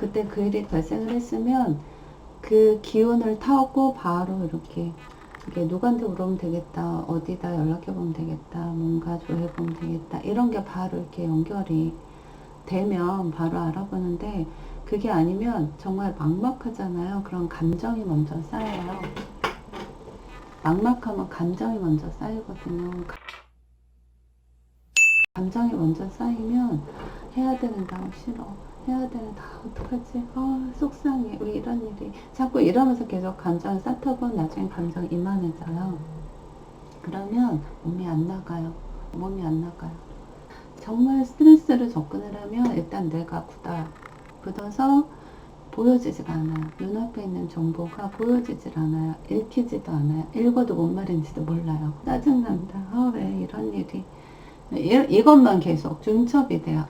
그때 그 일이 발생을 했으면 그 기운을 타고 바로 이렇게 누구한테 물어보면 되겠다, 어디다 연락해보면 되겠다, 뭔가 조회해보면 되겠다, 이런 게 바로 이렇게 연결이 되면 바로 알아보는데, 그게 아니면 정말 막막하잖아요. 그런 감정이 먼저 쌓여요. 막막하면 감정이 먼저 쌓이거든요. 감정이 먼저 쌓이면 해야 되는데 싫어, 해야 되는데 어떡하지, 속상해, 왜 이런 일이 자꾸 이러면서 계속 감정을 쌓다 보면 나중에 감정이 이만해져요. 그러면 몸이 안 나가요. 몸이 안 나가요. 정말 스트레스를 접근을 하면 일단 뇌가 굳어서 보여지지가 않아요. 눈앞에 있는 정보가 보여지질 않아요. 읽히지도 않아요. 읽어도 뭔 말인지도 몰라요. 짜증난다. 왜 이런 일이. 이것만 계속 중첩이 돼요.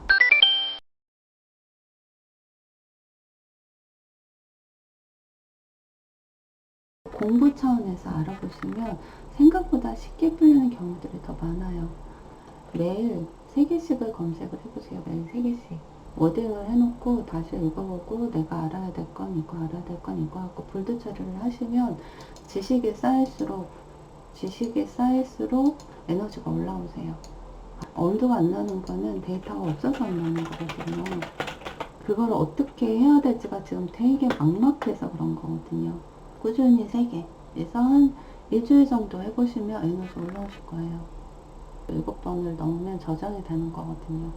공부 차원에서 알아보시면 생각보다 쉽게 풀리는 경우들이 더 많아요. 매일 3개씩을 검색을 해보세요. 매일 3개씩. 워딩을 해놓고 다시 읽어보고 내가 알아야 될 건 이거, 알아야 될 건 이거 하고 볼드 처리를 하시면 지식이 쌓일수록 에너지가 올라오세요. 엄두가 안 나는 거는 데이터가 없어서 안 나는 거거든요. 그걸 어떻게 해야 될지가 지금 되게 막막해서 그런 거거든요. 꾸준히 3개. 그래서 한 일주일 정도 해보시면 에너지 올라오실 거예요. 7번을 넘으면 저장이 되는 거거든요.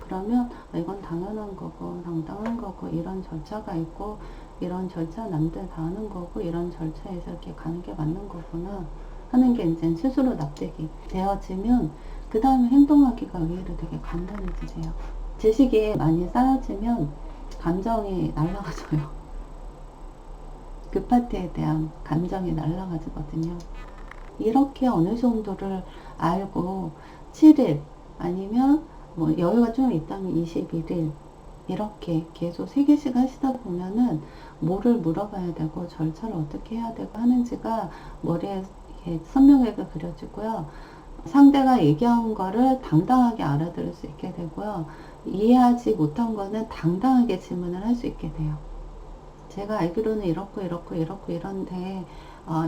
그러면 이건 당연한 거고 당당한 거고 이런 절차가 있고 이런 절차 남들 다 하는 거고 이런 절차에서 이렇게 가는 게 맞는 거구나 하는 게 이제 스스로 납득이 되어지면 그 다음에 행동하기가 의외로 되게 간단해지세요. 지식이 많이 쌓여지면 감정이 날아가져요. 그 파트에 대한 감정이 날아가지거든요. 이렇게 어느 정도를 알고 7일 아니면 뭐 여유가 좀 있다면 21일 이렇게 계속 3개씩 하시다 보면은 뭐를 물어봐야 되고 절차를 어떻게 해야 되고 하는지가 머리에 이렇게 선명하게 그려지고요. 상대가 얘기한 거를 당당하게 알아들을 수 있게 되고요. 이해하지 못한 거는 당당하게 질문을 할 수 있게 돼요. 제가 알기로는 이렇고 이런데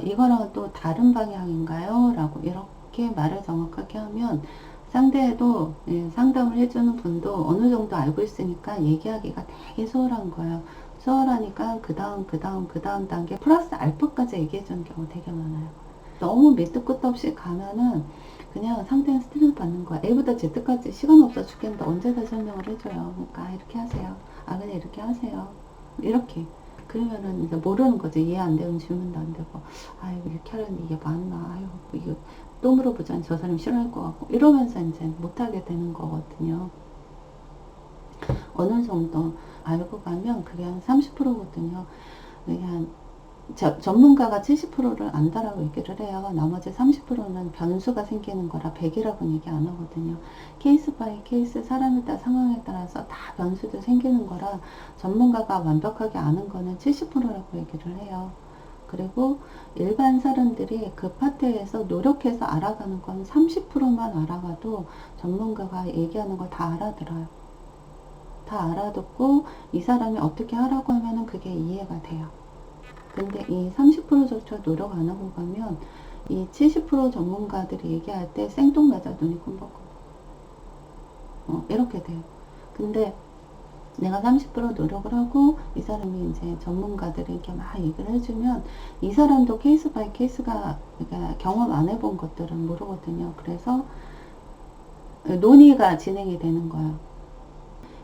이거랑 또 다른 방향인가요? 라고 이렇게 말을 정확하게 하면 상대도 상담을 해주는 분도 어느 정도 알고 있으니까 얘기하기가 되게 수월한 거예요. 수월하니까 그 다음 단계 플러스 알파까지 얘기해 주는 경우가 되게 많아요. 너무 밑도 끝도 없이 가면은 그냥 상대는 스트레스 받는 거야. A부터 Z까지 시간 없어 죽겠는데 언제 다 설명을 해줘요. 그러니까 이렇게 하세요. 그냥 이렇게 하세요. 이렇게. 그러면은 이제 모르는 거죠. 이해 안 되는 질문도 안 되고, 이거 이렇게 하려는데 이게 맞나? 이거 또 물어보자니 저 사람 싫어할 것 같고, 이러면서 이제 못하게 되는 거거든요. 어느 정도 알고 가면 그게 한 30%거든요. 그냥 전문가가 70%를 안다라고 얘기를 해요. 나머지 30%는 변수가 생기는 거라 100이라고는 얘기 안 하거든요. 케이스 바이 케이스, 사람에 따라 상황에 따라서 다 변수도 생기는 거라 전문가가 완벽하게 아는 거는 70%라고 얘기를 해요. 그리고 일반 사람들이 그 파트에서 노력해서 알아가는 건 30%만 알아가도 전문가가 얘기하는 걸 다 알아들어요. 다 알아듣고 이 사람이 어떻게 하라고 하면은 그게 이해가 돼요. 근데 이 30%조차 노력 안 하고 가면 이 70% 전문가들이 얘기할 때 생뚱맞아 눈이 꿈벅꿈벅. 이렇게 돼요. 근데 내가 30% 노력을 하고 이 사람이 이제 전문가들이 이렇게 막 얘기를 해주면 이 사람도 케이스 바이 케이스가 그러니까 경험 안 해본 것들은 모르거든요. 그래서 논의가 진행이 되는 거예요.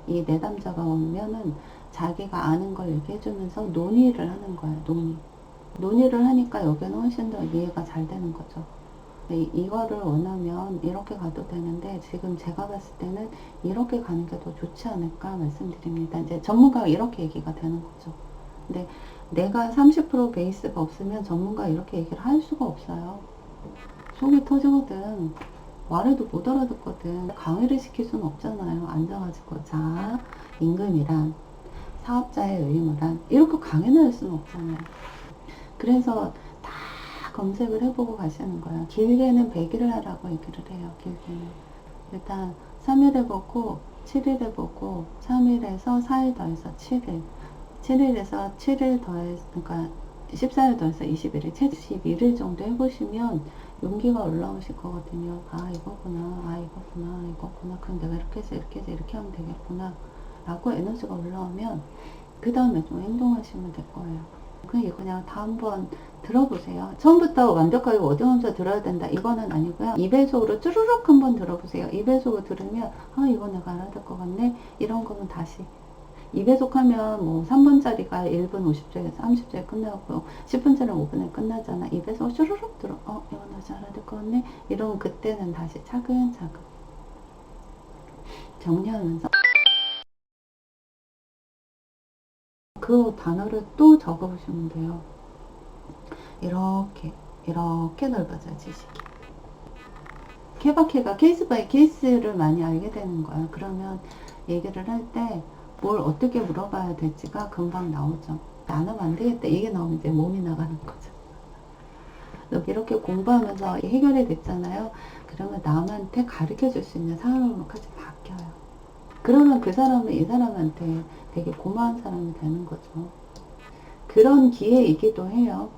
이 내담자가 오면은 자기가 아는 걸 얘기해주면서 논의를 하는 거예요. 논의를 하니까 여기는 훨씬 더 이해가 잘 되는 거죠. 이거를 원하면 이렇게 가도 되는데 지금 제가 봤을 때는 이렇게 가는 게 더 좋지 않을까 말씀드립니다. 이제 전문가가 이렇게 얘기가 되는 거죠. 근데 내가 30% 베이스가 없으면 전문가 이렇게 얘기를 할 수가 없어요. 속이 터지거든. 말해도 못 알아듣거든. 강의를 시킬 수는 없잖아요. 앉아가지고 자, 임금이란 사업자의 의무란 이렇게 강연을 할 수는 없잖아요. 그래서 다 검색을 해보고 가시는 거예요. 길게는 100일을 하라고 얘기를 해요. 길게는 일단 3일 해보고 7일 해보고 3일에서 4일 더해서 7일 7일에서 7일 더해, 그러니까 14일 더해서 21일, 최대 12일 정도 해보시면 용기가 올라오실 거거든요. 아, 이거구나, 아, 이거구나, 이거구나. 그럼 내가 이렇게 해서, 이렇게 해서, 이렇게 하면 되겠구나. 라고 에너지가 올라오면, 그 다음에 좀 행동하시면 될 거예요. 그냥 다 한번 들어보세요. 처음부터 완벽하게 워딩하면서 들어야 된다. 이거는 아니고요. 2배속으로 쭈루룩 한번 들어보세요. 2배속으로 들으면, 아, 이거 내가 알아야 될 것 같네. 이런 거는 다시. 2배속 하면 뭐 3분짜리가 1분 50초에서 30초에 끝나고 10분짜리는 5분에 끝나잖아. 2배속 쭈루룩 들어. 이거 나 잘해야 될 것 같네. 이러면 그때는 다시 차근차근 정리하면서 그 단어를 또 적어보시면 돼요. 이렇게 넓어져요, 지식이. 케바케가 케이스 바이 케이스를 많이 알게 되는 거예요. 그러면 얘기를 할 때 뭘 어떻게 물어봐야 될지가 금방 나오죠. 안 하면 안 되겠다. 이게 나오면 이제 몸이 나가는 거죠. 이렇게 공부하면서 해결이 됐잖아요. 그러면 남한테 가르쳐 줄 수 있는 사람으로까지 바뀌어요. 그러면 그 사람은 이 사람한테 되게 고마운 사람이 되는 거죠. 그런 기회이기도 해요.